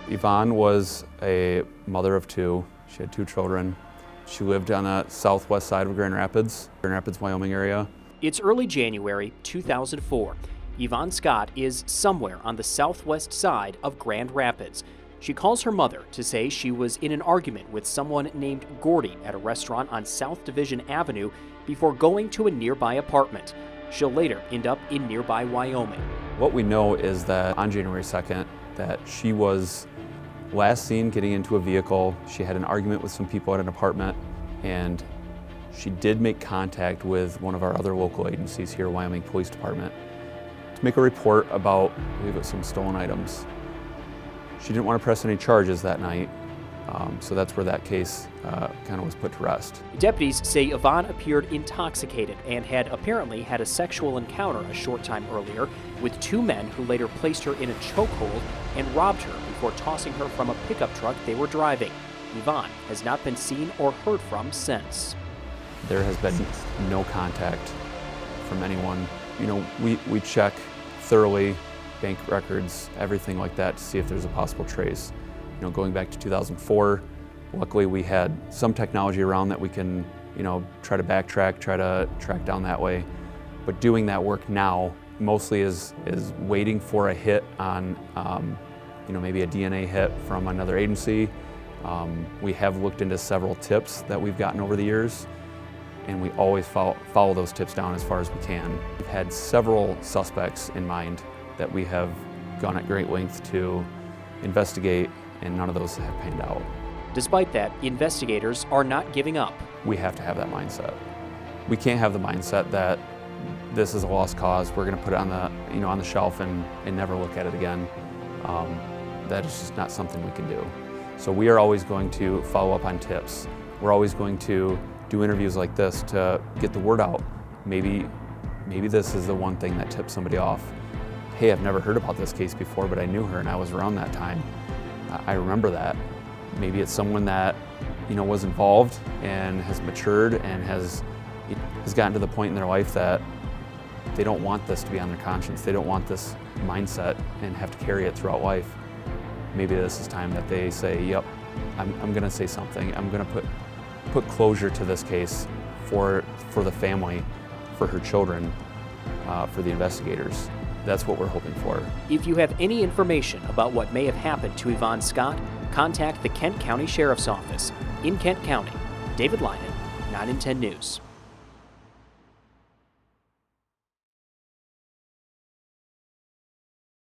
Yvonne was a mother of two. She had two children. She lived on the southwest side of Grand Rapids, Wyoming area. It's early January 2004. Yvonne Scott is somewhere on the southwest side of Grand Rapids. She calls her mother to say she was in an argument with someone named Gordy at a restaurant on South Division Avenue before going to a nearby apartment. She'll later end up in nearby Wyoming. What we know is that on January 2nd, that she was last seen getting into a vehicle. She had an argument with some people at an apartment, and she did make contact with one of our other local agencies here, Wyoming Police Department, to make a report about, I believe it was some stolen items. She didn't want to press any charges that night, so that's where that case kind of was put to rest. Deputies say Yvonne appeared intoxicated and had apparently had a sexual encounter a short time earlier with two men who later placed her in a chokehold and robbed her before tossing her from a pickup truck they were driving. Yvonne has not been seen or heard from since. There has been no contact from anyone. You know, we check thoroughly bank records, everything like that, to see if there's a possible trace. You know, going back to 2004, luckily we had some technology around that we can, you know, try to backtrack, try to track down that way. But doing that work now mostly is waiting for a hit on, you know, maybe a DNA hit from another agency. We have looked into several tips that we've gotten over the years, and we always follow those tips down as far as we can. We've had several suspects in mind that we have gone at great length to investigate, and none of those have panned out. Despite that, investigators are not giving up. We have to have that mindset. We can't have the mindset that this is a lost cause, we're going to put it on the, you know, on the shelf and never look at it again. That is just not something we can do. So we are always going to follow up on tips. We're always going to do interviews like this to get the word out. Maybe this is the one thing that tips somebody off. Hey, I've never heard about this case before, but I knew her and I was around that time. I remember that. Maybe it's someone that, you know, was involved and has matured and has gotten to the point in their life that they don't want this to be on their conscience. They don't want this mindset and have to carry it throughout life. Maybe this is time that they say, yep, I'm gonna say something. I'm gonna put closure to this case for the family, for her children, for the investigators. That's what we're hoping for. If you have any information about what may have happened to Yvonne Scott, contact the Kent County Sheriff's Office. In Kent County, David Lynan, 9 and 10 News.